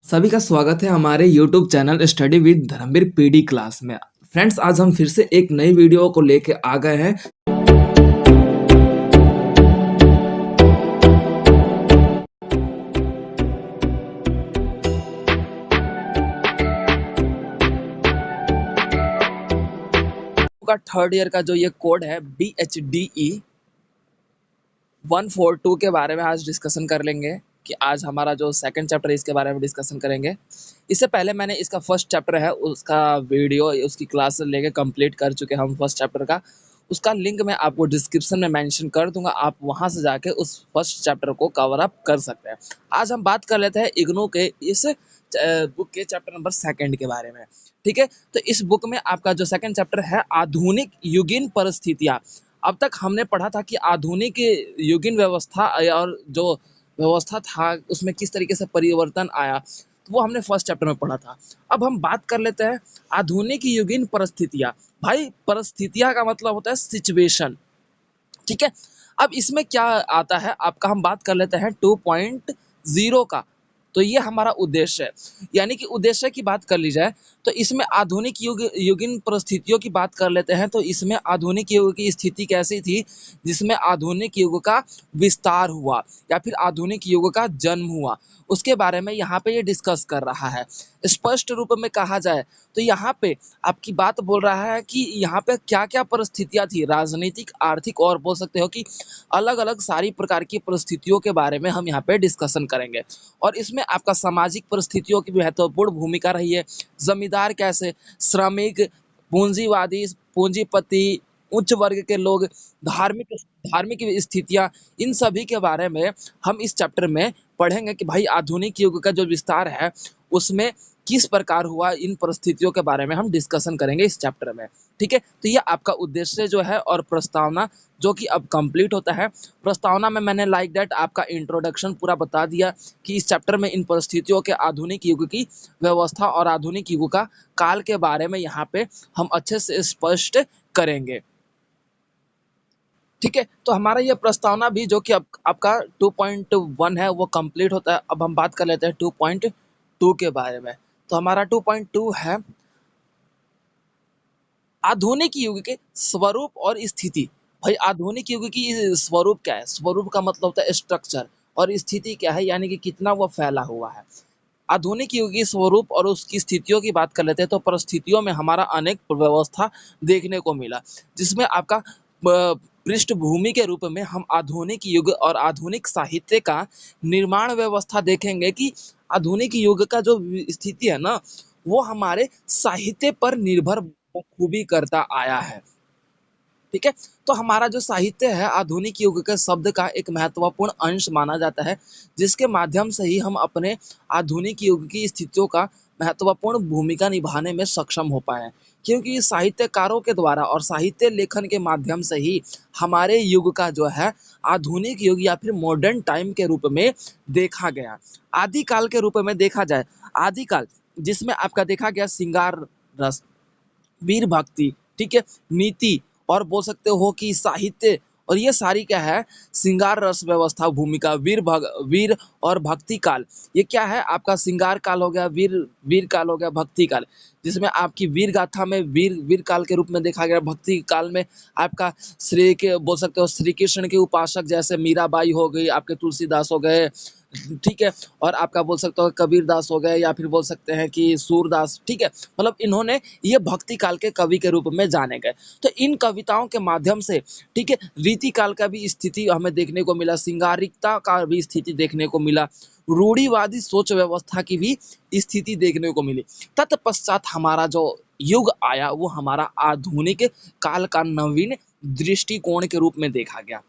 सभी का स्वागत है हमारे YouTube channel study with Dharmveer PD class में। फ्रेंड्स, आज हम फिर से एक नई वीडियो को लेके आ गए हैं। का थर्ड ईयर का जो ये कोड है BHDE 142 के बारे में आज डिस्कशन कर लेंगे कि आज हमारा जो सेकंड चैप्टर है इसके बारे में डिस्कशन करेंगे। इससे पहले मैंने इसका फर्स्ट चैप्टर है उसका वीडियो उसकी क्लास लेके कंप्लीट कर चुके हम फर्स्ट चैप्टर का। उसका लिंक मैं आपको डिस्क्रिप्शन में मेंशन कर दूंगा, आप वहां से जाके उस फर्स्ट चैप्टर को कवर अप कर सकते हैं। आज हम बात कर लेते हैं इग्नू के इस बुक के चैप्टर नंबर सेकंड के बारे में। ठीक है, तो इस बुक में आपका जो सेकंड चैप्टर है आधुनिक युगीन परिस्थितियां। अब तक हमने पढ़ा था कि आधुनिक युगीन व्यवस्था और जो व्यवस्था था उसमें किस तरीके से परिवर्तन आया, तो वो हमने फर्स्ट चैप्टर में पढ़ा था। अब हम बात कर लेते हैं आधुनिक युगीन परिस्थितियां। भाई, परिस्थितियां का मतलब होता है सिचुएशन। ठीक है, अब इसमें क्या आता है आपका, हम बात कर लेते हैं 2.0 का। तो ये हमारा उद्देश्य है, यानी कि उद्देश्य की बात कर ली जाए तो इसमें आधुनिक युगीन परिस्थितियों की बात कर लेते हैं। तो इसमें आधुनिक युग की स्थिति कैसी थी, जिसमें आधुनिक युग का विस्तार हुआ या फिर आधुनिक युग का जन्म हुआ, उसके बारे में यहाँ पे ये डिस्कस कर रहा है। स्पष्ट रूप में कहा जाए तो यहाँ पे आपकी बात बोल रहा है कि यहाँ पे क्या क्या परिस्थितियां थी, राजनीतिक, आर्थिक और बोल सकते हो कि अलग अलग सारी प्रकार की परिस्थितियों के बारे में हम यहाँ पे डिस्कशन करेंगे। और इसमें आपका सामाजिक परिस्थितियों की महत्वपूर्ण भूमिका रही है। जमींदार कैसे, श्रमिक, पूंजीवादी, पूंजीपति, उच्च वर्ग के लोग, धार्मिक धार्मिक स्थितियां, इन सभी के बारे में हम इस चैप्टर में पढ़ेंगे कि भाई आधुनिक युग का जो विस्तार है उसमें किस प्रकार हुआ, इन परिस्थितियों के बारे में हम डिस्कशन करेंगे इस चैप्टर में। ठीक है, तो ये आपका उद्देश्य जो है और प्रस्तावना जो कि अब कंप्लीट होता है। प्रस्तावना में मैंने लाइक दैट आपका इंट्रोडक्शन पूरा बता दिया कि इस चैप्टर में इन परिस्थितियों के आधुनिक युग की व्यवस्था और आधुनिक युग का काल के बारे में यहाँ पे हम अच्छे से स्पष्ट करेंगे। ठीक है, तो हमारा ये प्रस्तावना भी जो कि आपका 2.1 है वो कंप्लीट होता है। अब हम बात कर लेते हैं 2.2 के बारे में। तो हमारा 2.2 है आधुनिक युग के स्वरूप और स्थिति। भाई, आधुनिक युग की स्वरूप क्या है? स्वरूप का मतलब होता है स्ट्रक्चर, और स्थिति क्या है, यानी कि कितना वो फैला हुआ है। आधुनिक युग की स्वरूप और उसकी स्थितियों की बात कर लेते हैं। तो परिस्थितियों में हमारा अनेक व्यवस्था देखने को मिला, जिसमें आपका पृष्ठभूमि के रूप में हम आधुनिक युग और आधुनिक साहित्य का निर्माण व्यवस्था देखेंगे कि आधुनिक युग का जो स्थिति है ना, वो हमारे साहित्य पर निर्भर बखूबी करता आया है। ठीक है, तो हमारा जो साहित्य है आधुनिक युग के शब्द का एक महत्वपूर्ण अंश माना जाता है, जिसके माध्यम से ही हम अपने आधुनिक युग की स्थितियों का महत्वपूर्ण भूमिका निभाने में सक्षम हो पाए हैं। क्योंकि साहित्यकारों के द्वारा और साहित्य लेखन के माध्यम से ही हमारे युग का जो है आधुनिक युग या फिर मॉडर्न टाइम के रूप में देखा गया। आदिकाल के रूप में देखा जाए, आदिकाल जिसमें आपका देखा गया श्रृंगार रस, वीर भक्ति, ठीक है, नीति, और बोल सकते हो कि साहित्य, और ये सारी क्या है, श्रृंगार रस व्यवस्था भूमिका, वीर और भक्ति काल। ये क्या है आपका, श्रृंगार काल हो गया, वीर वीर काल हो गया, भक्ति काल, जिसमें आपकी वीर गाथा में वीर वीर काल के रूप में देखा गया। भक्ति काल में आपका श्री के बोल सकते हो श्री कृष्ण के उपासक जैसे मीराबाई हो गई, आपके तुलसीदास हो गए, ठीक है, और आपका बोल सकते हो कबीर दास हो गए, या फिर बोल सकते हैं कि सूरदास। ठीक है, मतलब इन्होंने ये भक्ति काल के कवि के रूप में जाने गए। तो इन कविताओं के माध्यम से, ठीक है, रीति काल का भी स्थिति हमें देखने को मिला, श्रृंगारिकता का भी स्थिति देखने को मिला, रूढ़िवादी सोच व्यवस्था की भी स्थिति देखने को मिली। तत्पश्चात हमारा जो युग आया वो हमारा आधुनिक काल का नवीन दृष्टिकोण के रूप में देखा गया।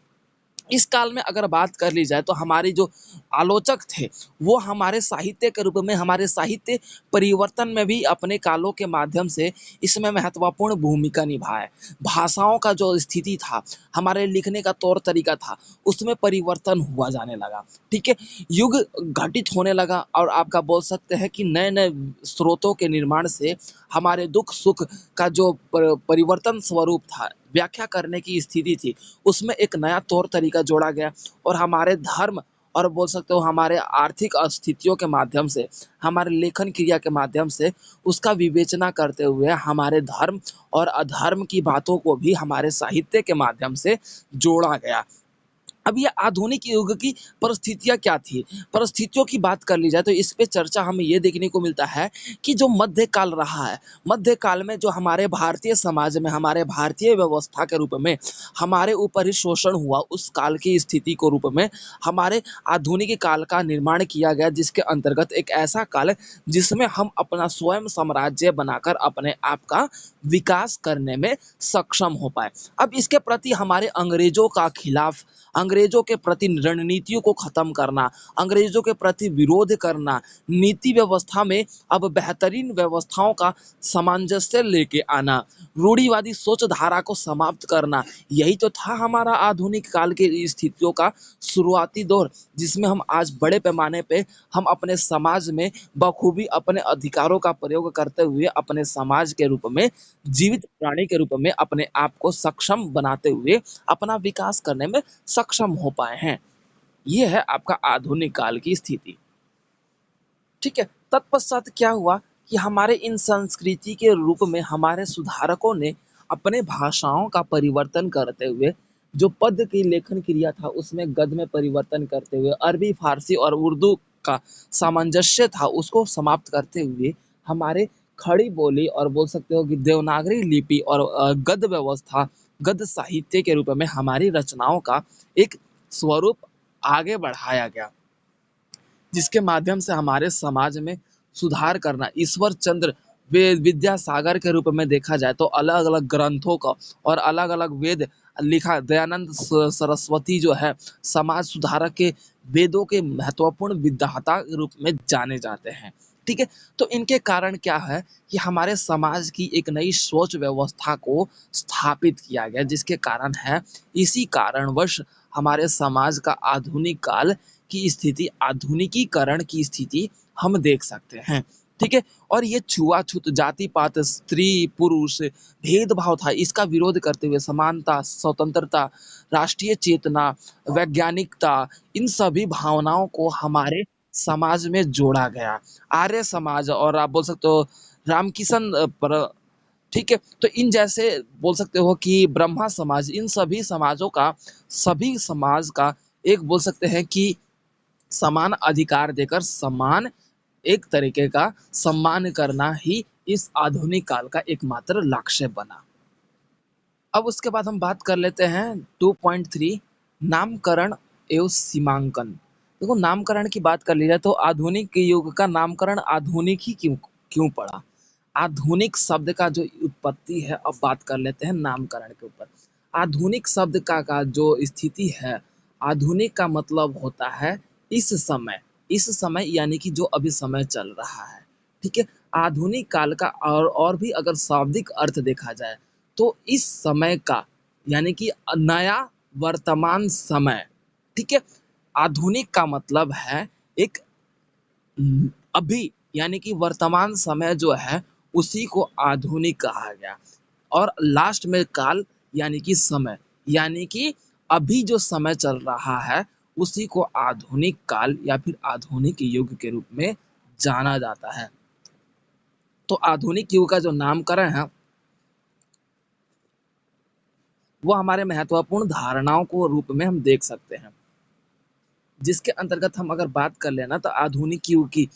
इस काल में अगर बात कर ली जाए तो हमारे जो आलोचक थे वो हमारे साहित्य के रूप में, हमारे साहित्य परिवर्तन में भी अपने कालों के माध्यम से इसमें महत्वपूर्ण भूमिका निभाए। भाषाओं का जो स्थिति था, हमारे लिखने का तौर तरीका था, उसमें परिवर्तन हुआ जाने लगा। ठीक है, युग घटित होने लगा, और आपका बोल सकते हैं कि नए नए स्रोतों के निर्माण से हमारे दुख सुख का जो परिवर्तन स्वरूप था, व्याख्या करने की स्थिति थी, उसमें एक नया तौर तरीका जोड़ा गया, और हमारे धर्म और बोल सकते हो हमारे आर्थिक स्थितियों के माध्यम से, हमारे लेखन क्रिया के माध्यम से उसका विवेचना करते हुए हमारे धर्म और अधर्म की बातों को भी हमारे साहित्य के माध्यम से जोड़ा गया। अब ये आधुनिक युग की परिस्थितियाँ क्या थी? परिस्थितियों की बात कर ली जाए तो इस पे चर्चा हमें ये देखने को मिलता है कि जो मध्यकाल रहा है, मध्यकाल में जो हमारे भारतीय समाज में, हमारे भारतीय व्यवस्था के रूप में हमारे ऊपर ही शोषण हुआ, उस काल की स्थिति को रूप में हमारे आधुनिक काल का निर्माण किया गया, जिसके अंतर्गत एक ऐसा काल है जिसमें हम अपना स्वयं साम्राज्य बनाकर अपने आप का विकास करने में सक्षम हो पाए। अब इसके प्रति हमारे अंग्रेजों का खिलाफ, अंग्रेजों के प्रति रणनीतियों को खत्म करना, अंग्रेजों के प्रति विरोध करना, नीति व्यवस्था में अब बेहतरीन व्यवस्थाओं का सामंजस्य लेके आना, रूढ़िवादी सोच धारा को समाप्त करना, यही तो था हमारा आधुनिक काल की स्थितियों का शुरुआती दौर, जिसमें हम आज बड़े पैमाने पे हम अपने समाज में बखूबी अपने अधिकारों का प्रयोग करते हुए अपने समाज के रूप में, जीवित प्राणी के रूप में अपने आप को सक्षम बनाते हुए अपना विकास करने में सक्षम हो पाए हैं। ये है आपका आधुनिक काल की स्थिति। ठीक है, तत्पश्चात क्या हुआ कि हमारे इन संस्कृति के रूप में हमारे सुधारकों ने अपने भाषाओं का परिवर्तन करते हुए, जो पद की लेखन क्रिया था उसमें गद में परिवर्तन करते हुए, अरबी, फारसी और उर्दू का सामंजस्य था उसको समाप्त करते हुए हमारे खड़ी बोली और बोल सकते हो कि देवनागरी लिपि और गद्य व्यवस्था, गद्य साहित्य के रूप में हमारी रचनाओं का एक स्वरूप आगे बढ़ाया गया, जिसके माध्यम से हमारे समाज में सुधार करना, ईश्वर चंद्र विद्यासागर के रूप में देखा जाए तो अलग अलग ग्रंथों का और अलग अलग वेद लिखा, दयानंद सरस्वती जो है समाज सुधारक के वेदों के महत्वपूर्ण विद्याता के रूप में जाने जाते हैं। ठीक है, तो इनके कारण क्या है कि हमारे समाज की एक नई सोच व्यवस्था को स्थापित किया गया, जिसके कारण है, इसी कारणवश हमारे समाज का आधुनिक काल की स्थिति, आधुनिकीकरण की स्थिति हम देख सकते हैं। ठीक है, और ये छुआछूत, जाति पात, स्त्री पुरुष भेदभाव था, इसका विरोध करते हुए समानता, स्वतंत्रता, राष्ट्रीय चेतना, वैज्ञानिकता, इन सभी भावनाओं को हमारे समाज में जोड़ा गया। आर्य समाज और आप बोल सकते हो रामकिशन पर, ठीक है, तो इन जैसे बोल सकते हो कि ब्रह्मा समाज, इन सभी समाजों का, सभी समाज का एक बोल सकते हैं कि समान अधिकार देकर समान एक तरीके का सम्मान करना ही इस आधुनिक काल का एकमात्र लक्ष्य बना। अब उसके बाद हम बात कर लेते हैं 2.3, नामकरण एवं सीमांकन। देखो, नामकरण की बात कर ली जाए तो आधुनिक युग का नामकरण आधुनिक ही क्यों क्यों पड़ा? आधुनिक शब्द का जो उत्पत्ति है, अब बात कर लेते हैं नामकरण के ऊपर। आधुनिक शब्द का जो स्थिति है, आधुनिक का मतलब होता है इस समय, इस समय यानी कि जो अभी समय चल रहा है। ठीक है, आधुनिक काल का और भी अगर शाब्दिक अर्थ देखा जाए तो इस समय का यानी कि नया वर्तमान समय। ठीक है, आधुनिक का मतलब है एक अभी यानी कि वर्तमान समय जो है उसी को आधुनिक कहा गया, और लास्ट में काल यानी कि समय, यानी कि अभी जो समय चल रहा है उसी को आधुनिक काल या फिर आधुनिक युग के रूप में जाना जाता है। तो आधुनिक युग का जो नामकरण है वो हमारे महत्वपूर्ण धारणाओं को रूप में हम देख सकते हैं, जिसके अंतर्गत हम अगर बात कर लेना तो आधुनिक युग की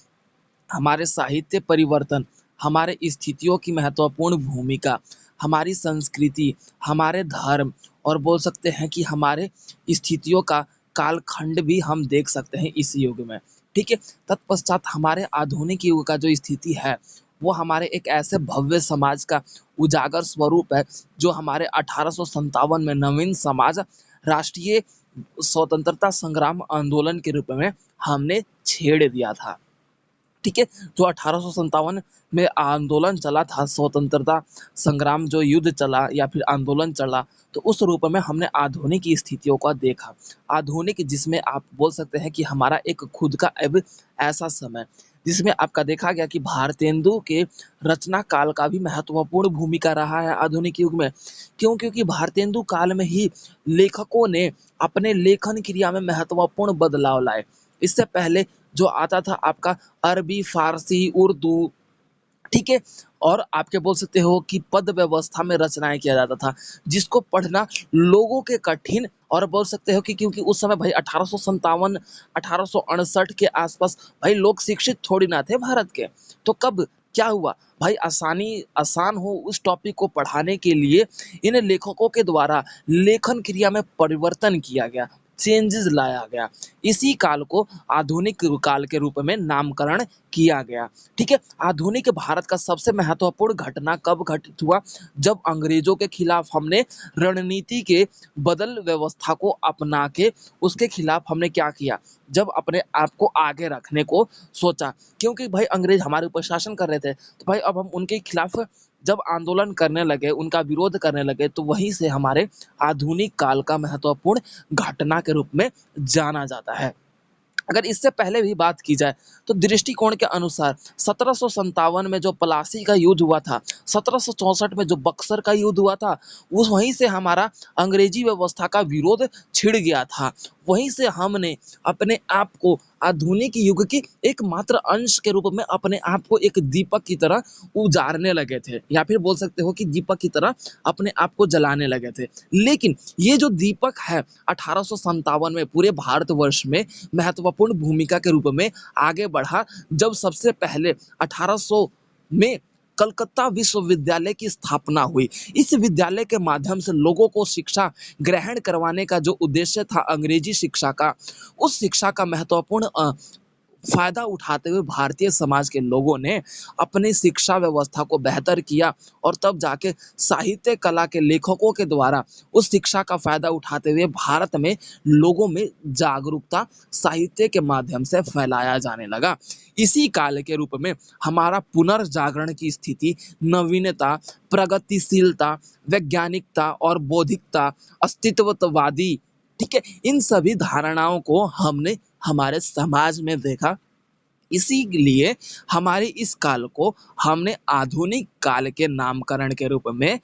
हमारे साहित्य परिवर्तन, हमारे स्थितियों की महत्वपूर्ण भूमिका, हमारी संस्कृति, हमारे धर्म और बोल सकते हैं कि हमारे स्थितियों का कालखंड भी हम देख सकते हैं इस युग में। ठीक है, तत्पश्चात हमारे आधुनिक युग का जो स्थिति है वो हमारे एक ऐसे भव्य समाज का उजागर स्वरूप है जो हमारे 1857 में नवीन समाज राष्ट्रीय स्वतंत्रता संग्राम आंदोलन के रूप में हमने छेड़ दिया था। ठीक है, जो 1857 में आंदोलन चला था, स्वतंत्रता संग्राम जो युद्ध चला या फिर आंदोलन चला, तो उस रूप में हमने आधुनिक स्थितियों का देखा। आधुनिक जिसमें आप बोल सकते हैं कि हमारा एक खुद का अब ऐसा समय, जिसमें आपका देखा गया कि भारतेंदु के रचना काल का भी महत्वपूर्ण भूमिका रहा है आधुनिक युग में। क्यों? क्योंकि भारतेंदु काल में ही लेखकों ने अपने लेखन क्रिया में महत्वपूर्ण बदलाव लाए। इससे पहले जो आता था आपका अरबी, फारसी, उर्दू, ठीक है? और आपके बोल सकते हो कि पद व्यवस्था में रचनाएँ किया जाता था, जिसको पढ़ना लोगों के कठिन और बोल सकते हो कि क्योंकि उस समय भाई 1857 1868 के आसपास भाई लोग शिक्षित थोड़ी ना थे भारत के। तो कब क्या हुआ? भाई आसान हो उस टॉपिक को पढ़ाने के लिए इन लेखकों के द्वारा लेखन क्रिया में परिवर्तन किया गया, चेंजेस लाया गया। इसी काल को आधुनिक काल के रूप में नामकरण किया गया। ठीक है? आधुनिक भारत का सबसे महत्वपूर्ण घटना कब घटित हुआ? जब अंग्रेजों के खिलाफ हमने रणनीति के बदल व्यवस्था को अपना के उसके खिलाफ हमने क्या किया? जब अपने आप को आगे रखने को सोचा। क्योंकि भाई अंग्रेज हमारे ऊपर शासन कर रहे थे, तो भाई अब हम उनके खिलाफ जब आंदोलन करने लगे, उनका विरोध करने लगे, तो वहीं से हमारे आधुनिक काल का महत्वपूर्ण घटना के रूप में जाना जाता है। अगर इससे पहले भी बात की जाए तो दृष्टिकोण के अनुसार 1757 में जो प्लासी का युद्ध हुआ था, 1764 में जो बक्सर का युद्ध हुआ था, उस वहीं से हमारा अंग्रेजी व्यवस्था का विरोध छिड़ गया था। वहीं से हमने अपने आप को आधुनिक युग के एकमात्र अंश के रूप में अपने आप को एक दीपक की तरह उजारने लगे थे, या फिर बोल सकते हो कि दीपक की तरह अपने आप को जलाने लगे थे। लेकिन ये जो दीपक है 1857 में पूरे भारतवर्ष में महत्वपूर्ण भूमिका के रूप में आगे बढ़ा, जब सबसे पहले 1800 में कलकत्ता विश्वविद्यालय की स्थापना हुई। इस विद्यालय के माध्यम से लोगों को शिक्षा ग्रहण करवाने का जो उद्देश्य था अंग्रेजी शिक्षा का, उस शिक्षा का महत्वपूर्ण फायदा उठाते हुए भारतीय समाज के लोगों ने अपनी शिक्षा व्यवस्था को बेहतर किया, और तब जाके साहित्य कला के लेखकों के द्वारा उस शिक्षा का फायदा उठाते हुए भारत में लोगों में जागरूकता साहित्य के माध्यम से फैलाया जाने लगा। इसी काल के रूप में हमारा पुनर्जागरण की स्थिति, नवीनता, प्रगतिशीलता, वैज्ञानिकता और बौद्धिकता, अस्तित्ववादी, ठीक है, इन सभी धारणाओं को हमने हमारे समाज में देखा। इसीलिए हमारे इस काल को हमने आधुनिक काल के नामकरण के रूप में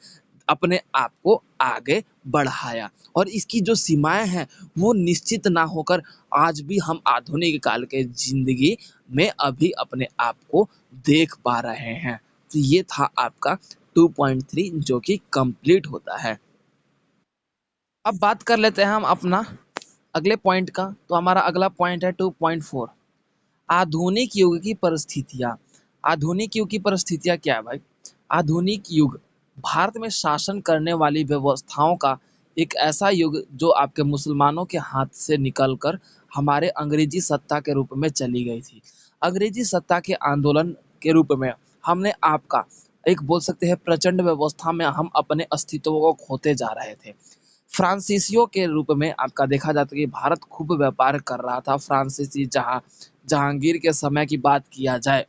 अपने आप को आगे बढ़ाया, और इसकी जो सीमाएं हैं वो निश्चित ना होकर आज भी हम आधुनिक काल के जिंदगी में अभी अपने आप को देख पा रहे हैं। तो ये था आपका 2.3 जो कि कंप्लीट होता है। अब बात कर लेते हैं हम अपना अगले पॉइंट का। तो हमारा अगला पॉइंट है 2.4, आधुनिक युग की परिस्थितियाँ। आधुनिक युग की परिस्थितियाँ क्या है भाई? आधुनिक युग भारत में शासन करने वाली व्यवस्थाओं का एक ऐसा युग जो आपके मुसलमानों के हाथ से निकलकर हमारे अंग्रेजी सत्ता के रूप में चली गई थी। अंग्रेजी सत्ता के आंदोलन के रूप में हमने आपका एक बोल सकते हैं प्रचंड व्यवस्था में हम अपने अस्तित्व को खोते जा रहे थे। फ्रांसीसियों के रूप में आपका देखा जाता है कि भारत खूब व्यापार कर रहा था। फ्रांसीसी जहांगीर के समय की बात किया जाए,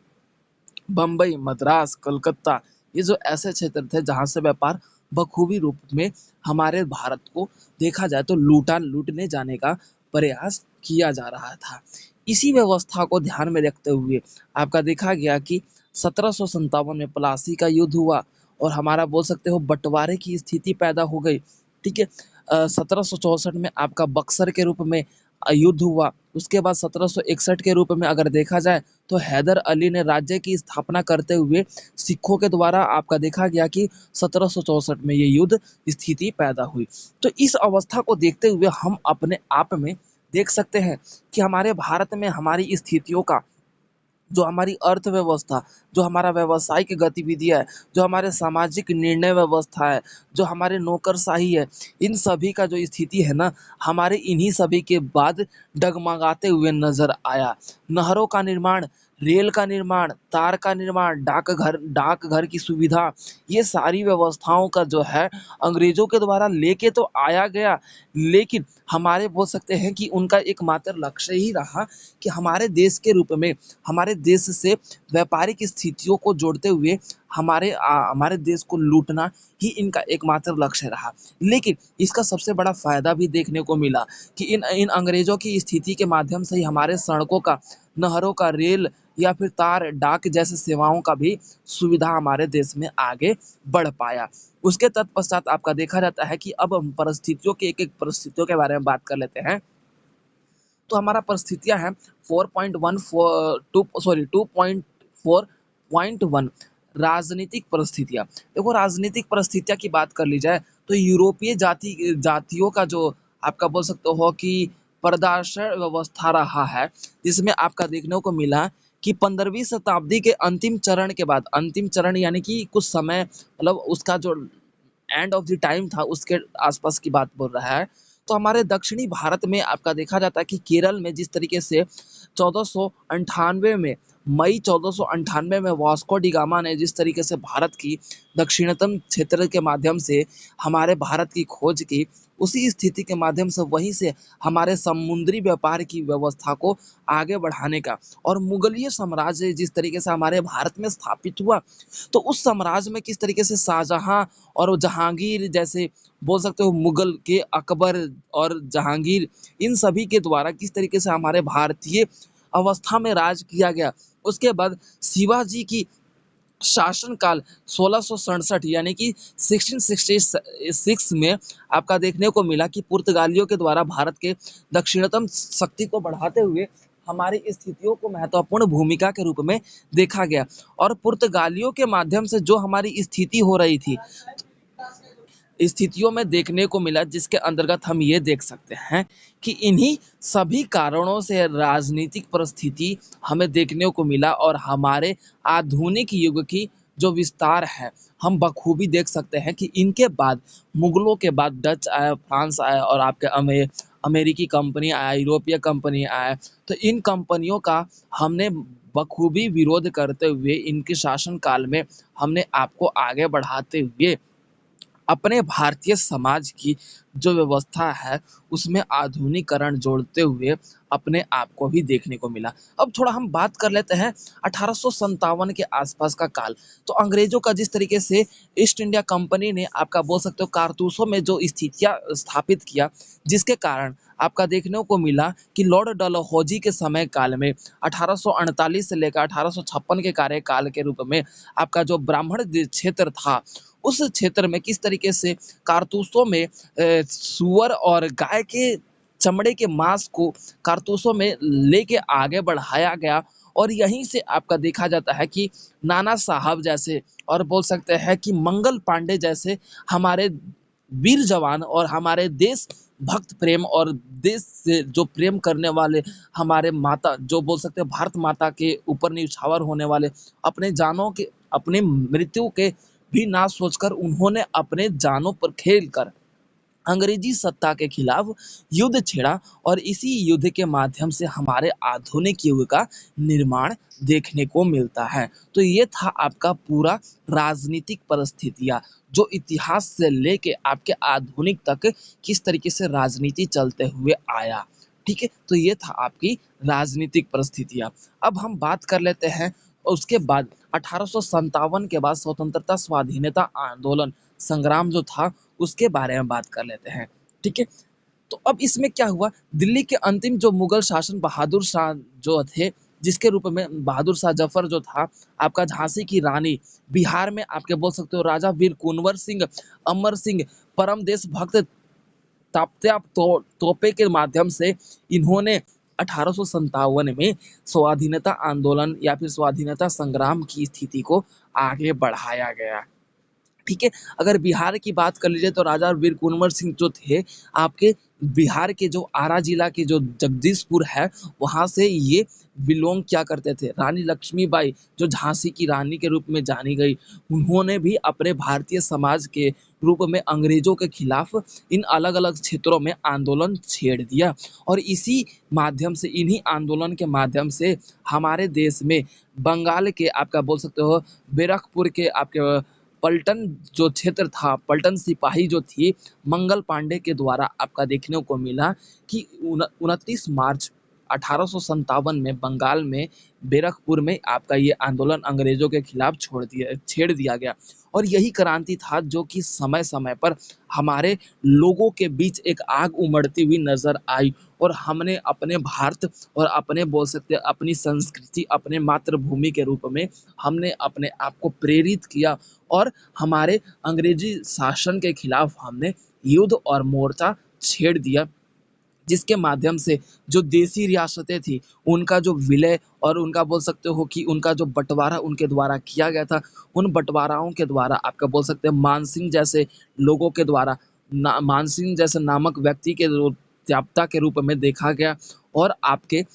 बम्बई, मद्रास, कलकत्ता, ये जो ऐसे क्षेत्र थे जहाँ से व्यापार बखूबी रूप में हमारे भारत को देखा जाए तो लूटने जाने का प्रयास किया जा रहा था। इसी व्यवस्था को ध्यान में रखते हुए आपका देखा गया कि 1757 में प्लासी का युद्ध हुआ, और हमारा बोल सकते हो बंटवारे की स्थिति पैदा हो गई। ठीक है? 1764 में आपका बक्सर के रूप में युद्ध हुआ। उसके बाद 1761 के रूप में अगर देखा जाए तो हैदर अली ने राज्य की स्थापना करते हुए सिखों के द्वारा आपका देखा गया कि 1764 में ये युद्ध स्थिति पैदा हुई। तो इस अवस्था को देखते हुए हम अपने आप में देख सकते हैं कि हमारे भारत में हमारी स्थितियों का, जो हमारी अर्थव्यवस्था, जो हमारा व्यावसायिक गतिविधियाँ है, जो हमारे सामाजिक निर्णय व्यवस्था है, जो हमारे नौकरशाही है, इन सभी का जो स्थिति है ना, हमारे इन्हीं सभी के बाद डगमगाते हुए नज़र आया। नहरों का निर्माण, रेल का निर्माण, तार का निर्माण, डाकघर की सुविधा, ये सारी व्यवस्थाओं का जो है अंग्रेज़ों के द्वारा लेके तो आया गया, लेकिन हमारे बोल सकते हैं कि उनका एकमात्र लक्ष्य ही रहा कि हमारे देश के रूप में, हमारे देश से व्यापारिक स्थितियों को जोड़ते हुए हमारे देश को लूटना ही इनका एकमात्र लक्ष्य रहा। लेकिन इसका सबसे बड़ा फ़ायदा भी देखने को मिला कि इन इन अंग्रेज़ों की स्थिति के माध्यम से ही हमारे सड़कों का नहरों का रेल या फिर तार डाक जैसे सेवाओं का भी सुविधा हमारे देश में आगे बढ़ पाया। उसके तत्पश्चात आपका देखा जाता है कि अब हम परिस्थितियों के एक-एक परिस्थितियों के बारे में बात कर लेते हैं। तो हमारा परिस्थितियाँ हैं 2.1 राजनीतिक परिस्थितियाँ। देखो राजनीतिक परिस्थितियाँ की बात कर ली जाए तो यूरोपीय जातियों का जो आपका बोल सकते हो कि प्रदर्शन व्यवस्था रहा है, जिसमें आपका देखने को मिला कि 15वीं शताब्दी के अंतिम चरण यानी कि कुछ समय मतलब उसका जो एंड ऑफ द टाइम था उसके आसपास की बात बोल रहा है। तो हमारे दक्षिणी भारत में आपका देखा जाता है कि केरल में जिस तरीके से 1498 में मई 1498 में वास्को डी गामा ने जिस तरीके से भारत की दक्षिणतम क्षेत्र के माध्यम से हमारे भारत की खोज की, उसी स्थिति के माध्यम से वहीं से हमारे समुद्री व्यापार की व्यवस्था को आगे बढ़ाने का और मुगलीय साम्राज्य जिस तरीके से हमारे भारत में स्थापित हुआ, तो उस साम्राज्य में किस तरीके से शाहजहां और जहांगीर जैसे बोल सकते हो मुगल के अकबर और जहांगीर इन सभी के द्वारा किस तरीके से हमारे भारतीय अवस्था में राज किया गया। उसके बाद शिवाजी की शासनकाल 1667 यानी कि 1666 में आपका देखने को मिला कि पुर्तगालियों के द्वारा भारत के दक्षिणतम शक्ति को बढ़ाते हुए हमारी स्थितियों को महत्वपूर्ण भूमिका के रूप में देखा गया और पुर्तगालियों के माध्यम से जो हमारी स्थिति हो रही थी स्थितियों में देखने को मिला जिसके अंतर्गत हम ये देख सकते हैं कि इन्हीं सभी कारणों से राजनीतिक परिस्थिति हमें देखने को मिला और हमारे आधुनिक युग की जो विस्तार है हम बखूबी देख सकते हैं कि इनके बाद मुगलों के बाद डच आया, फ्रांस आया और आपके अमेरिकी कंपनी आया, यूरोपीय कंपनी आया। तो इन कंपनियों का हमने बखूबी विरोध करते हुए इनके शासन काल में हमने आपको आगे बढ़ाते हुए अपने भारतीय समाज की जो व्यवस्था है उसमें आधुनिकीकरण जोड़ते हुए अपने आप को भी देखने को मिला। अब थोड़ा हम बात कर लेते हैं 1857 के आसपास का काल। तो अंग्रेजों का जिस तरीके से ईस्ट इंडिया कंपनी ने आपका बोल सकते हो कारतूसों में जो स्थितियाँ स्थापित किया, जिसके कारण आपका देखने को मिला कि लॉर्ड डलहौजी के समय काल में 1848 से लेकर 1856 के कार्यकाल के रूप में आपका जो ब्राह्मण क्षेत्र था उस क्षेत्र में किस तरीके से कारतूसों में सूअर और गाय के चमड़े के मांस को कारतूसों में लेके आगे बढ़ाया गया और यहीं से आपका देखा जाता है कि नाना साहब जैसे और बोल सकते हैं कि मंगल पांडे जैसे हमारे वीर जवान और हमारे देश भक्त प्रेम और देश से जो प्रेम करने वाले हमारे माता जो बोल सकते हैं भारत माता के ऊपर न्यौछावर होने वाले अपने जानों के अपने मृत्यु के भी ना सोचकर उन्होंने अपने जानों पर खेल कर अंग्रेजी सत्ता के खिलाफ युद्ध छेड़ा और इसी युद्ध के माध्यम से हमारे आधुनिक युग का निर्माण देखने को मिलता है। तो ये था आपका पूरा राजनीतिक परिस्थितियाँ जो इतिहास से लेके आपके आधुनिक तक किस तरीके से राजनीति चलते हुए आया। ठीक है, तो ये था आपकी राजनीतिक परिस्थितियाँ। अब हम बात कर लेते हैं उसके बाद 1857 के बाद स्वतंत्रता स्वाधीनता आंदोलन संग्राम जो था उसके बारे में बात कर लेते हैं। ठीक है, तो अब इसमें क्या हुआ, दिल्ली के अंतिम जो मुगल शासन बहादुर शाह जो थे, जिसके रूप में बहादुर शाह जफर जो था, आपका झांसी की रानी, बिहार में आपके बोल सकते हो राजा वीर कुंवर सिंह, अमर सिंह, परम देशभक्त तात्या तोपे के माध्यम से इन्होंने 1857 में स्वाधीनता आंदोलन या फिर स्वाधीनता संग्राम की स्थिति को आगे बढ़ाया गया। ठीक है, अगर बिहार की बात कर लीजिए तो राजा वीर कुंवर सिंह जो थे आपके बिहार के जो आरा जिला के जो जगदीशपुर है वहाँ से ये बिलोंग क्या करते थे। रानी लक्ष्मीबाई जो झांसी की रानी के रूप में जानी गई, उन्होंने भी अपने भारतीय समाज के रूप में अंग्रेजों के खिलाफ इन अलग अलग क्षेत्रों में आंदोलन छेड़ दिया और इसी माध्यम से इन्हीं आंदोलन के माध्यम से हमारे देश में बंगाल के आपका बोल सकते हो बैरकपुर के आपके पलटन जो क्षेत्र था, पलटन सिपाही जो थी, मंगल पांडे के द्वारा आपका देखने को मिला कि 29 मार्च 1857 में बंगाल में बैरकपुर में आपका ये आंदोलन अंग्रेजों के खिलाफ छेड़ दिया गया। और यही क्रांति था जो कि समय-समय पर हमारे लोगों के बीच एक आग उमड़ती हुई नज़र आई और हमने अपने भारत और अपने बोल सकते हैं अपनी संस्कृति, अपने मातृभूमि के रूप में हमने अपने आप को प्रेरित किया और हमारे अंग्रेजी शासन के खिलाफ हमने युद्ध और मोर्चा छेड़ दिया, जिसके माध्यम से जो देसी रियासतें थी, उनका जो विलय और उनका बोल सकते हो कि उनका जो बँटवारा उनके द्वारा किया गया था, उन बँटवाराओं के द्वारा आपका बोल सकते हैं मानसिंह जैसे लोगों के द्वारा ना मानसिंह जैसे नामक व्यक्ति के त्याप्ता के रूप में देखा गया और आपके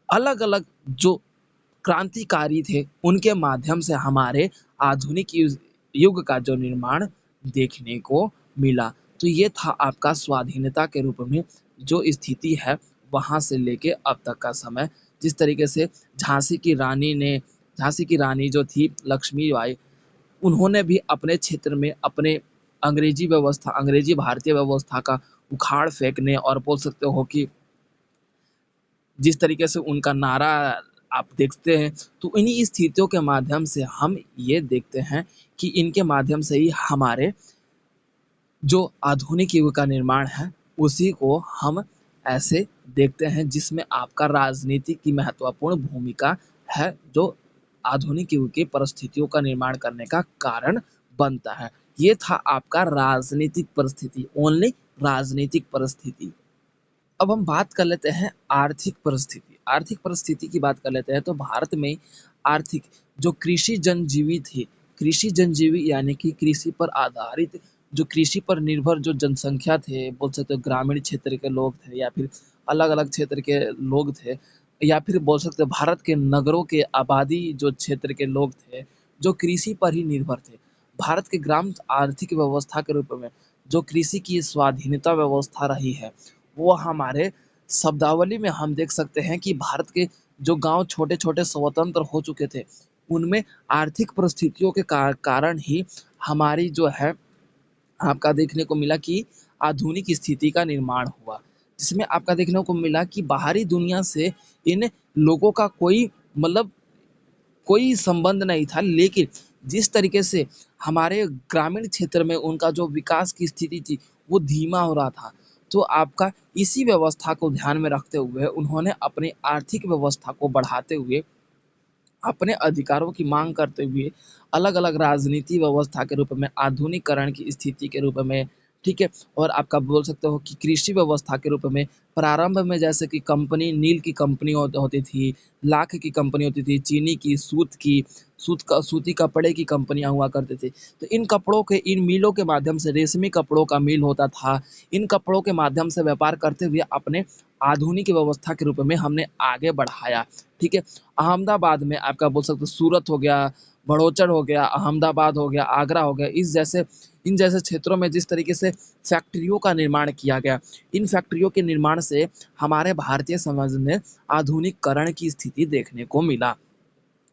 अलग-अलग जो क्रांतिकारी थे, उनके माध्यम से हमारे आधुनिक युग का जो निर्माण देखने को मिला। तो ये था आपका स्वाधीनता के रूप में जो स्थिति है, वहाँ से लेके अब तक का समय, जिस तरीके से झाँसी की रानी जो थी लक्ष्मीबाई, उन्होंने भी अपने क्षेत्र में अपने अंग्रेजी भारतीय व्यवस्था का उखाड़ फेंकने और बोल सकते हो कि जिस तरीके से उनका नारा आप देखते हैं, तो इन्हीं स्थितियों के माध्यम से हम ये देखते हैं कि इनके माध्यम से ही हमारे जो आधुनिक युग का निर्माण है, उसी को हम ऐसे देखते हैं जिसमें आपका राजनीति की महत्वपूर्ण भूमिका है, जो आधुनिक युग की परिस्थितियों का निर्माण करने का कारण बनता है। ये था आपका राजनीतिक परिस्थिति, ओनली राजनीतिक परिस्थिति। अब हम बात कर लेते हैं आर्थिक परिस्थिति। आर्थिक परिस्थिति की बात कर लेते हैं तो भारत में आर्थिक जो कृषि जनजीवी थे, कृषि जनजीवी यानी कि कृषि पर आधारित जो कृषि पर निर्भर जो जनसंख्या थे, बोल सकते हो ग्रामीण क्षेत्र के लोग थे या फिर अलग-अलग क्षेत्र के लोग थे या फिर बोल सकते हो भारत के नगरों के आबादी जो क्षेत्र के लोग थे, जो कृषि पर ही निर्भर थे। भारत के ग्राम आर्थिक व्यवस्था के रूप में जो कृषि की स्वाधीनता व्यवस्था रही है, वो हमारे शब्दावली में हम देख सकते हैं कि भारत के जो गाँव छोटे-छोटे स्वतंत्र हो चुके थे, उनमें आर्थिक परिस्थितियों के कारण ही हमारी जो है आपका देखने को मिला कि आधुनिक स्थिति का निर्माण हुआ। जिसमें आपका देखने को मिला कि बाहरी दुनिया से इन लोगों का कोई संबंध नहीं था, लेकिन जिस तरीके से हमारे ग्रामीण क्षेत्र में उनका जो विकास की स्थिति थी, वो धीमा हो रहा था। तो आपका इसी व्यवस्था को ध्यान में रखते हुए उन्होंने अपनी आर्थिक व्यवस्था को बढ़ाते हुए, अपने अधिकारों की माँग करते हुए, अलग-अलग राजनीति व्यवस्था के रूप में, आधुनिकीकरण की स्थिति के रूप में, ठीक है? और आपका बोल सकते हो कि कृषि व्यवस्था के रूप में, प्रारंभ में जैसे कि कंपनी नील की कंपनी होती थी, लाख की कंपनी होती थी, चीनी की, सूती कपड़े की कंपनियाँ हुआ करती थी। तो इन मिलों के माध्यम से रेशमी कपड़ों का मिल होता था। इन कपड़ों के माध्यम से व्यापार करते हुए अपने आधुनिक व्यवस्था के रूप में हमने आगे बढ़ाया, ठीक है? अहमदाबाद में आपका बोल सकते हो सूरत हो गया, बड़ौचर हो गया, अहमदाबाद हो गया, आगरा हो गया, इन जैसे क्षेत्रों में जिस तरीके से फैक्ट्रियों का निर्माण किया गया, इन फैक्ट्रियों के निर्माण से हमारे भारतीय समाज में आधुनिकीकरण की स्थिति देखने को मिला।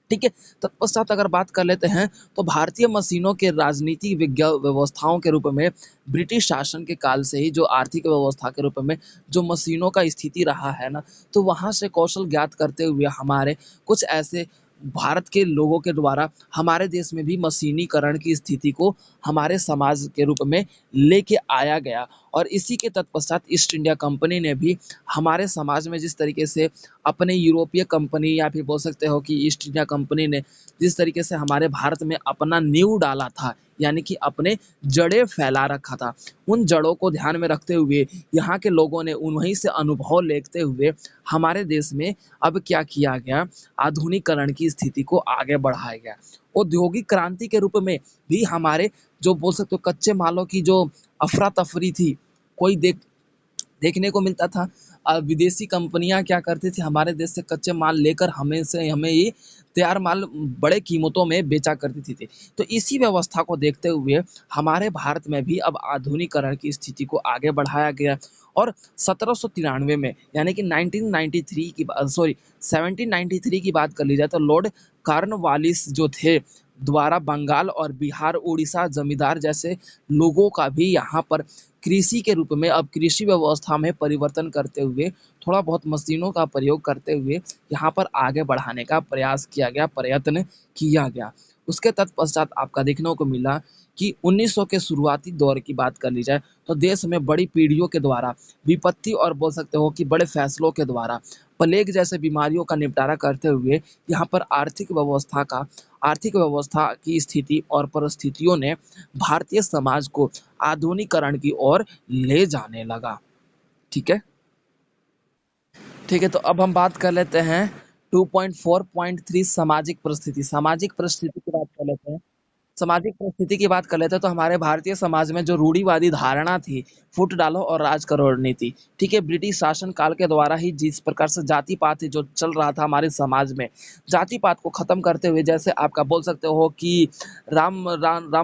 ठीक है? तत्पश्चात अगर बात कर लेते हैं, तो भारतीय मशीनों के राजनीतिक व्यवस्थाओं के रूप में ब्रिटिश शासन के काल से ही जो आर्थिक व्यवस्था के रूप में जो मशीनों का स्थिति रहा है ना, तो वहाँ से कौशल ज्ञात करते हुए हमारे कुछ ऐसे भारत के लोगों के द्वारा हमारे देश में भी मशीनीकरण की स्थिति को हमारे समाज के रूप में लेके आया गया और इसी के तत्पश्चात ईस्ट इंडिया कंपनी ने भी हमारे समाज में जिस तरीके से अपने यूरोपीय कंपनी या फिर बोल सकते हो कि ईस्ट इंडिया कंपनी ने जिस तरीके से हमारे भारत में अपना नींव डाला था, यानी कि अपने जड़ें फैला रखा था। उन जड़ों को ध्यान में रखते हुए यहाँ के लोगों ने उन्हीं से अनुभव लेते हुए हमारे देश में अब क्या किया गया, आधुनिकीकरण की स्थिति को आगे बढ़ाया गया। औद्योगिक क्रांति के रूप में भी हमारे जो बोल सकते हो कच्चे मालों की जो अफरा-तफरी थी, कोई देखने को मिलता था। विदेशी कंपनियाँ क्या करती थी हमारे देश से कच्चे माल लेकर हमें ये तैयार माल बड़े कीमतों में बेचा करती थी। तो इसी व्यवस्था को देखते हुए हमारे भारत में भी अब आधुनिकीकरण की स्थिति को आगे बढ़ाया गया और 1793 में यानी कि 1793 की बात कर ली जाए तो लॉर्ड कॉर्नवालिस जो थे द्वारा बंगाल और बिहार, उड़ीसा जमींदार जैसे लोगों का भी यहाँ पर कृषि के रूप में अब कृषि व्यवस्था में परिवर्तन करते हुए, थोड़ा बहुत मशीनों का प्रयोग करते हुए यहाँ पर आगे बढ़ाने का प्रयास किया गया, प्रयत्न किया गया। उसके तत्पश्चात आपका देखने को मिला कि 1900 के शुरुआती दौर की बात कर ली जाए, तो देश में बड़ी पीढ़ियों के द्वारा विपत्ति और बोल सकते हो कि बड़े फैसलों के द्वारा प्लेग जैसे बीमारियों का निपटारा करते हुए यहाँ पर आर्थिक व्यवस्था की स्थिति और परिस्थितियों ने भारतीय समाज को आधुनिकरण की ओर ले जाने लगा। ठीक है। ठीक है, तो अब हम बात कर लेते हैं 2.4.3 सामाजिक परिस्थिति। सामाजिक परिस्थिति की बात कर लेते हैं। सामाजिक परिस्थिति की बात कर लेते हैं, तो हमारे भारतीय समाज में जो रूढ़िवादी धारणा थी, फूट डालो और राज करो नीति, ठीक है, ब्रिटिश शासन काल के द्वारा ही जिस प्रकार से जाति पात जो चल रहा था हमारे समाज में, जाति पात को खत्म करते हुए, जैसे आपका बोल सकते हो कि राम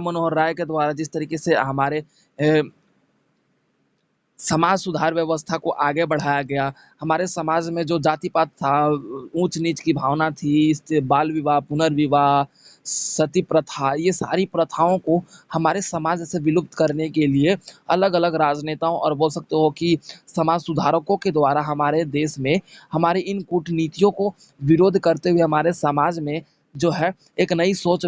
मनोहर राय के द्वारा जिस तरीके से हमारे समाज सुधार व्यवस्था को आगे बढ़ाया गया। हमारे समाज में जो जाति पात था, ऊंच नीच की भावना थी, इससे बाल विवाह, पुनर्विवाह, सती प्रथा, ये सारी प्रथाओं को हमारे समाज से विलुप्त करने के लिए अलग अलग राजनेताओं और बोल सकते हो कि समाज सुधारकों के द्वारा हमारे देश में हमारे इन कूटनीतियों को विरोध करते हुए हमारे समाज में जो है एक नई सोच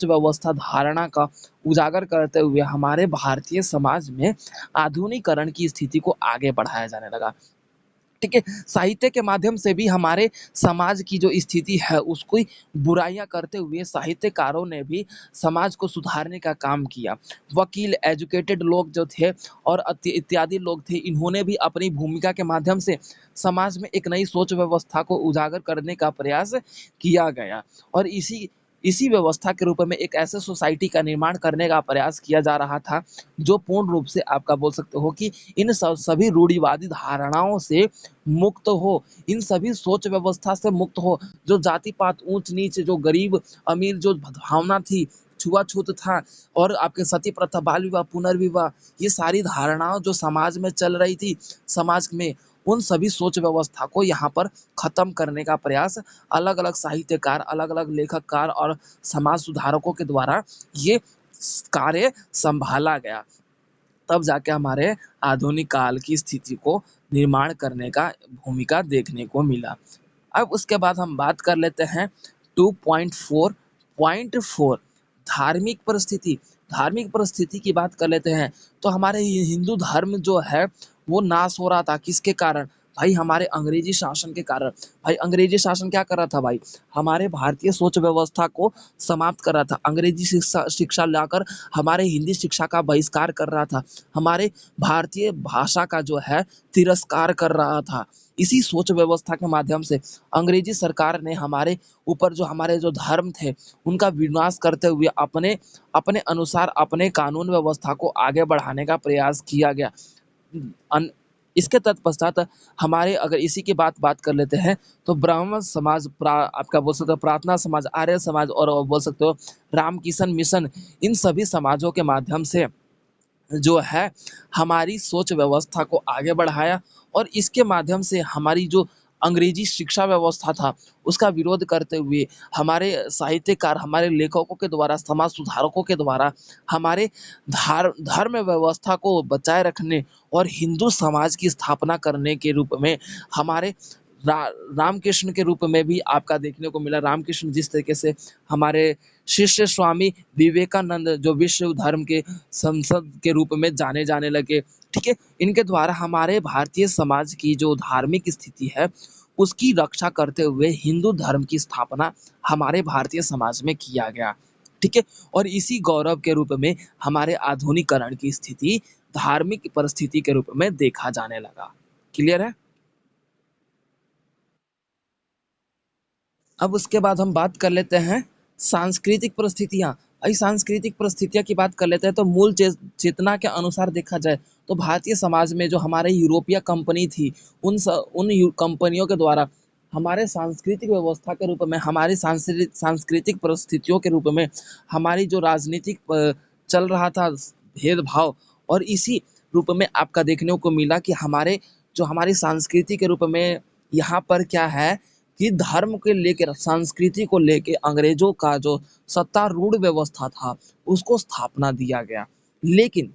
व्यवस्था धारणा का उजागर करते हुए हमारे भारतीय समाज में आधुनिकरण की स्थिति को आगे बढ़ाया जाने लगा। ठीक है, साहित्य के माध्यम से भी हमारे समाज की जो स्थिति है उसको बुराइयां करते हुए साहित्यकारों ने भी समाज को सुधारने का काम किया। वकील, एजुकेटेड लोग जो थे और इत्यादि लोग थे, इन्होंने भी अपनी भूमिका के माध्यम से समाज में एक नई सोच व्यवस्था को उजागर करने का प्रयास किया गया और इसी इसी व्यवस्था के रूप में एक ऐसे सोसाइटी का निर्माण करने का प्रयास किया जा रहा था जो पूर्ण रूप से आपका बोल सकते हो कि इन सभी रूढ़िवादी धारणाओं से मुक्त हो, इन सभी सोच व्यवस्था से मुक्त हो, जो जाति पात, ऊंच नीच, जो गरीब अमीर जो भावना थी, छुआछूत था और आपके सती प्रथा, बाल विवाह, पुनर्विवाह, ये सारी धारणाओं जो समाज में चल रही थी, समाज में उन सभी सोच व्यवस्था को यहाँ पर खत्म करने का प्रयास अलग अलग साहित्यकार, अलग अलग लेखककार और समाज सुधारकों के द्वारा ये कार्य संभाला गया। तब जाके हमारे आधुनिक काल की स्थिति को निर्माण करने का भूमिका देखने को मिला। अब उसके बाद हम बात कर लेते हैं 2.4.4 धार्मिक परिस्थिति। धार्मिक परिस्थिति की बात कर लेते हैं, तो हमारे हिंदू धर्म जो है वो नाश हो रहा था। किसके कारण? भाई हमारे अंग्रेजी शासन के कारण। भाई अंग्रेजी शासन क्या कर रहा था भाई? हमारे भारतीय सोच व्यवस्था को समाप्त कर रहा था। अंग्रेजी शिक्षा लाकर हमारे हिंदी शिक्षा का बहिष्कार कर रहा था। हमारे भारतीय भाषा का जो है तिरस्कार कर रहा था। इसी सोच व्यवस्था के माध्यम से अंग्रेजी सरकार ने हमारे जो धर्म थे उनका विनाश करते हुए अपने अपने अनुसार अपने कानून व्यवस्था को आगे बढ़ाने का प्रयास किया गया। इसके तत्पश्चात हमारे अगर इसी की बात कर लेते हैं, तो ब्राह्मण समाज, आपका बोल सकते हो प्रार्थना समाज, आर्य समाज और बोल सकते हो रामकिशन मिशन, इन सभी समाजों के माध्यम से जो है हमारी सोच व्यवस्था को आगे बढ़ाया और इसके माध्यम से हमारी जो अंग्रेजी शिक्षा व्यवस्था था उसका विरोध करते हुए हमारे साहित्यकार, हमारे लेखकों के द्वारा, समाज सुधारकों के द्वारा हमारे धर्म व्यवस्था को बचाए रखने और हिंदू समाज की स्थापना करने के रूप में हमारे रामकृष्ण के रूप में भी आपका देखने को मिला। रामकृष्ण जिस तरीके से हमारे शिष्य स्वामी विवेकानंद जो विश्व धर्म के संसद के रूप में जाने जाने लगे, ठीक है, इनके द्वारा हमारे भारतीय समाज की जो धार्मिक स्थिति है उसकी रक्षा करते हुए हिंदू धर्म की स्थापना हमारे भारतीय समाज में किया गया। ठीक है, और इसी गौरव के रूप में हमारे आधुनिकरण की स्थिति धार्मिक परिस्थिति के रूप में देखा जाने लगा। क्लियर है? अब उसके बाद हम बात कर लेते हैं सांस्कृतिक परिस्थितियाँ। सांस्कृतिक परिस्थितियाँ की बात कर लेते हैं, तो मूल चेतना के अनुसार देखा जाए तो भारतीय समाज में जो हमारे यूरोपीय कंपनी थी उन कंपनियों के द्वारा हमारे सांस्कृतिक व्यवस्था के रूप में, हमारी सांस्कृतिक परिस्थितियों के रूप में हमारी जो राजनीतिक चल रहा था भेदभाव, और इसी रूप में आपका देखने को मिला कि हमारी संस्कृति के रूप में यहाँ पर क्या है कि धर्म के लेकर, संस्कृति को लेके अंग्रेजों का जो सत्तारूढ़ व्यवस्था था उसको स्थापना दिया गया। लेकिन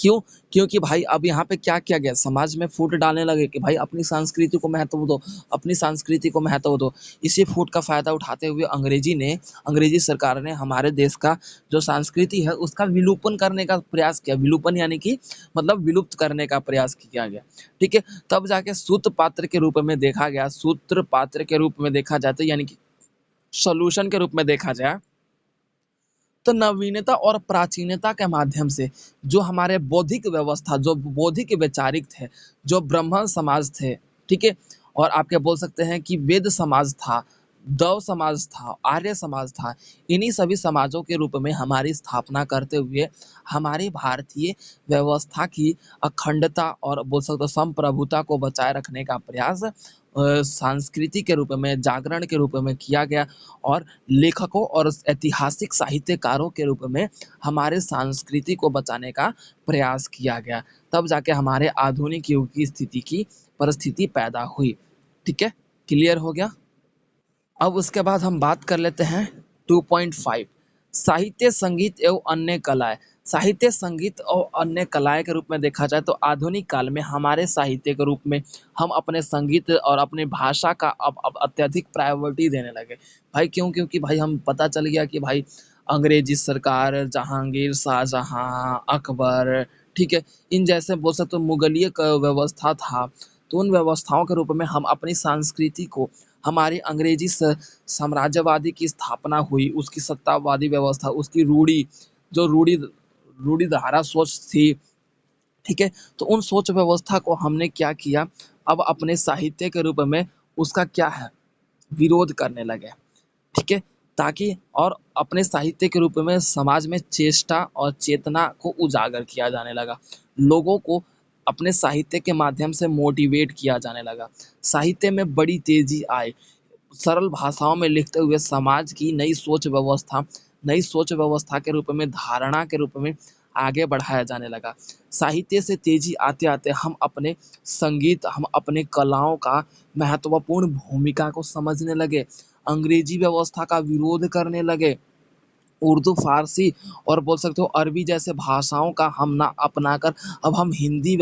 क्यों? क्योंकि भाई अब यहाँ पे क्या किया गया, समाज में फूट डालने लगे कि भाई अपनी संस्कृति को महत्व दो, अपनी संस्कृति को महत्व दो। इसी फूट का फ़ायदा उठाते हुए अंग्रेजी सरकार ने हमारे देश का जो संस्कृति है उसका विलोपन करने का प्रयास किया। विलोपन यानी कि मतलब विलुप्त करने का प्रयास किया गया, ठीक है? तब जाके सूत्र पात्र के रूप में देखा गया, सूत्र पात्र के रूप में देखा जाए तो यानी कि सॉल्यूशन के रूप में देखा जाए तो नवीनता और प्राचीनता के माध्यम से जो हमारे बौद्धिक व्यवस्था, जो बौद्धिक वैचारिक थे, जो ब्राह्मण समाज थे, ठीक है? और आपके बोल सकते हैं कि वेद समाज था, दव समाज था, आर्य समाज था। इन्हीं सभी समाजों के रूप में हमारी स्थापना करते हुए हमारी भारतीय व्यवस्था की अखंडता और बोल सकते हो संप्रभुता को बचाए रखने का प्रयास संस्कृति के रूप में, जागरण के रूप में किया गया और लेखकों और ऐतिहासिक साहित्यकारों के रूप में हमारे संस्कृति को बचाने का प्रयास किया गया। तब जाके हमारे आधुनिक युग की स्थिति की परिस्थिति पैदा हुई। ठीक है? क्लियर हो गया? अब उसके बाद हम बात कर लेते हैं 2.5 साहित्य, संगीत एवं अन्य कलाएँ। साहित्य, संगीत और अन्य कलाएँ के रूप में देखा जाए तो आधुनिक काल में हमारे साहित्य के रूप में हम अपने संगीत और अपनी भाषा का अब अत्यधिक प्रायोरिटी देने लगे। भाई क्यों? क्योंकि भाई हम पता चल गया कि भाई अंग्रेजी सरकार, जहांगीर, शाहजहाँ, अकबर, ठीक है? इन जैसे बोल सकते हो मुगलीय क व्यवस्था था, तो उन व्यवस्थाओं के रूप में हम अपनी संस्कृति को हमारी अंग्रेजी साम्राज्यवादी की स्थापना हुई, उसकी सत्तावादी व्यवस्था, उसकी जो रूढ़िधारा सोच थी, ठीक है? तो उन सोच व्यवस्था को हमने क्या किया, अब अपने साहित्य के रूप में उसका क्या है, विरोध करने लगे, ठीक है? ताकि और अपने साहित्य के रूप में समाज में चेष्टा और चेतना को उजागर किया जाने लगा। लोगों को अपने साहित्य के माध्यम से मोटिवेट किया जाने लगा। साहित्य में बड़ी तेज़ी आई। सरल भाषाओं में लिखते हुए समाज की नई सोच व्यवस्था के रूप में, धारणा के रूप में आगे बढ़ाया जाने लगा। साहित्य से तेजी आते आते हम अपने संगीत, हम अपने कलाओं का महत्वपूर्ण भूमिका को समझने लगे, अंग्रेजी व्यवस्था का विरोध करने लगे, उर्दू, फ़ारसी और बोल सकते हो अरबी जैसे भाषाओं का हम ना अपनाकर अब हम हिंदी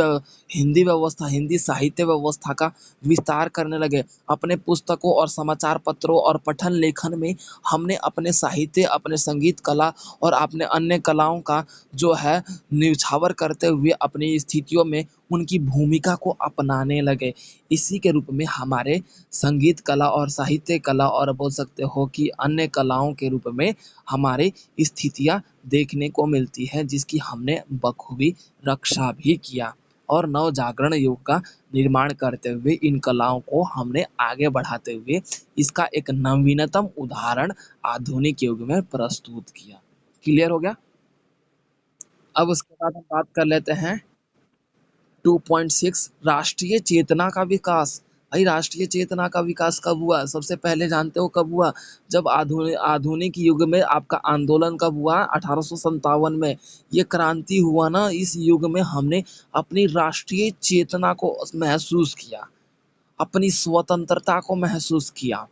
व्यवस्था, हिंदी साहित्य व्यवस्था का विस्तार करने लगे। अपने पुस्तकों और समाचार पत्रों और पठन लेखन में हमने अपने साहित्य, अपने संगीत कला और अपने अन्य कलाओं का जो है न्योछावर करते हुए अपनी स्थितियों में उनकी भूमिका को अपनाने लगे। इसी के रूप में हमारे संगीत कला और साहित्य कला और बोल सकते हो कि अन्य कलाओं के रूप में हमारे स्थितियाँ देखने को मिलती हैं, जिसकी हमने बखूबी रक्षा भी किया और नवजागरण युग का निर्माण करते हुए इन कलाओं को हमने आगे बढ़ाते हुए इसका एक नवीनतम उदाहरण आधुनिक युग में प्रस्तुत किया। क्लियर हो गया? अब उसके बाद हम बात कर लेते हैं 2.6 राष्ट्रीय चेतना का विकास। भाई राष्ट्रीय चेतना का विकास कब हुआ? सबसे पहले जानते हो कब हुआ? जब आधुनिक युग में आपका आंदोलन कब हुआ? 1857 में। ये क्रांति हुआ ना, इस युग में हमने अपनी राष्ट्रीय चेतना को महसूस किया, अपनी स्वतंत्रता को महसूस किया।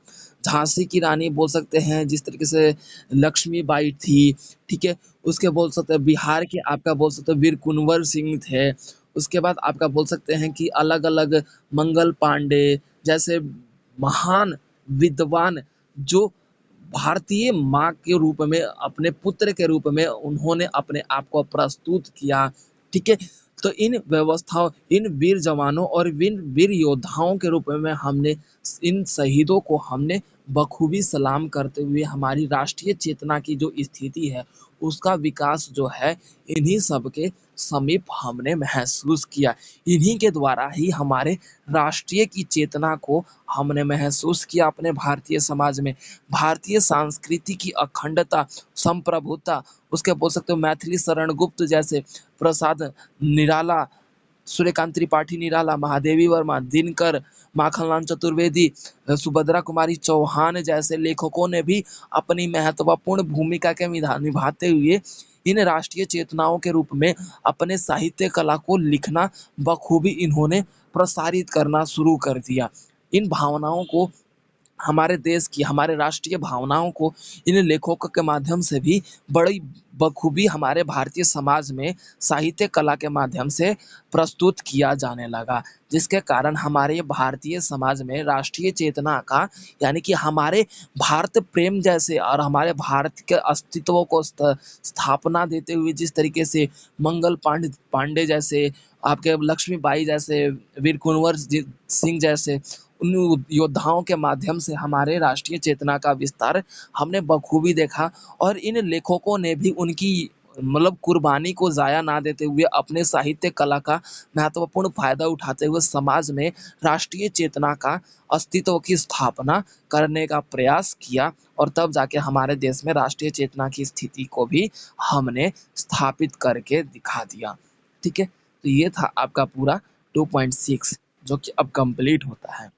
झांसी की रानी बोल सकते हैं, जिस तरीके से लक्ष्मीबाई थी, ठीक है? उसके बोल सकते हैं बिहार के आपका बोल सकते हैं वीर कुंवर सिंह थे। उसके बाद आपका बोल सकते हैं कि अलग-अलग मंगल पांडे जैसे महान विद्वान जो भारतीय माँ के रूप में, अपने पुत्र के रूप में उन्होंने अपने आप को प्रस्तुत किया, ठीक है? तो इन वीर जवानों और इन वीर योद्धाओं के रूप में हमने इन शहीदों को हमने बखूबी सलाम करते हुए हमारी राष्ट्रीय चेतना की जो स्थिति है, उसका विकास जो है इन्हीं सब के समीप हमने महसूस किया। इन्हीं के द्वारा ही हमारे राष्ट्रीय की चेतना को हमने महसूस किया अपने भारतीय समाज में। भारतीय संस्कृति की अखंडता, संप्रभुता, उसके बोल सकते हो मैथिली शरण गुप्त जैसे, प्रसाद निराला, सूर्यकांत त्रिपाठी निराला, महादेवी वर्मा, दिनकर, माखनलाल चतुर्वेदी, सुभद्रा कुमारी चौहान जैसे लेखकों ने भी अपनी महत्वपूर्ण भूमिका के निभाते हुए इन राष्ट्रीय चेतनाओं के रूप में अपने साहित्य कला को लिखना बखूबी इन्होंने प्रसारित करना शुरू कर दिया। इन भावनाओं को हमारे देश की, हमारे राष्ट्रीय भावनाओं को इन लेखकों के माध्यम से भी बड़ी बखूबी हमारे भारतीय समाज में साहित्य कला के माध्यम से प्रस्तुत किया जाने लगा। जिसके कारण हमारे भारतीय समाज में राष्ट्रीय चेतना का, यानी कि हमारे भारत प्रेम जैसे और हमारे भारत के अस्तित्व को स्थापना देते हुए जिस तरीके से मंगल पांडे जैसे, आपके लक्ष्मीबाई जैसे, वीर कुंवर सिंह जैसे उन योद्धाओं के माध्यम से हमारे राष्ट्रीय चेतना का विस्तार हमने बखूबी देखा। और इन लेखकों ने भी उनकी मतलब कुर्बानी को ज़ाया ना देते हुए अपने साहित्य कला का महत्वपूर्ण फ़ायदा उठाते हुए समाज में राष्ट्रीय चेतना का अस्तित्व की स्थापना करने का प्रयास किया। और तब जाके हमारे देश में राष्ट्रीय चेतना की स्थिति को भी हमने स्थापित करके दिखा दिया। ठीक है? तो ये था आपका पूरा 2.6 जो कि अब कंप्लीट होता है।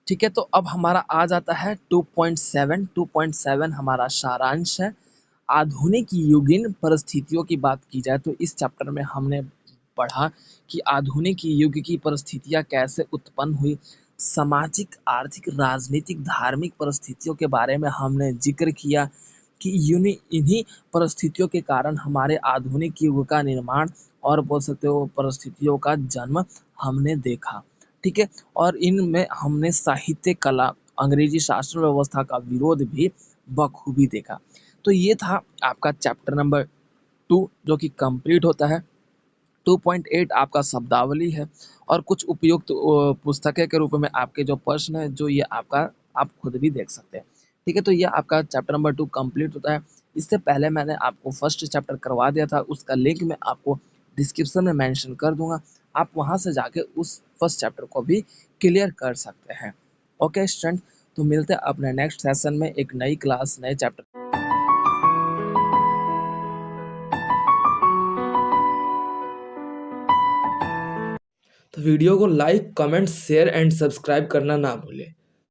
ठीक है, तो अब हमारा आ जाता है 2.7। 2.7 हमारा सारांश है। आधुनिक युगीन परिस्थितियों की बात की जाए तो इस चैप्टर में हमने पढ़ा कि आधुनिक युग की परिस्थितियाँ कैसे उत्पन्न हुई। सामाजिक, आर्थिक, राजनीतिक, धार्मिक परिस्थितियों के बारे में हमने ज़िक्र किया कि इन्हीं परिस्थितियों के कारण हमारे आधुनिक युग का निर्माण और बोल सकते हो परिस्थितियों का जन्म हमने देखा। ठीक है? और इनमें हमने साहित्य, कला, अंग्रेजी शासन व्यवस्था का विरोध भी बखूबी देखा। तो ये था आपका चैप्टर नंबर 2 जो कि कंप्लीट होता है। 2.8 आपका शब्दावली है और कुछ उपयुक्त पुस्तकें के रूप में आपके जो प्रश्न है जो ये आपका आप खुद भी देख सकते हैं। ठीक है? तो ये आपका चैप्टर नंबर 2 कंप्लीट होता है। इससे पहले मैंने आपको फर्स्ट चैप्टर करवा दिया था, उसका लिंक मैं आपको डिस्क्रिप्शन में मेंशन कर दूँगा। आप वहाँ से जाके उस फर्स्ट चैप्टर को भी क्लियर कर सकते हैं। ओके स्टूडेंट, तो मिलते हैं अपने नेक्स्ट सेशन में एक नई क्लास, नए चैप्टर। तो वीडियो को like, comment, share and subscribe करना ना भूलें।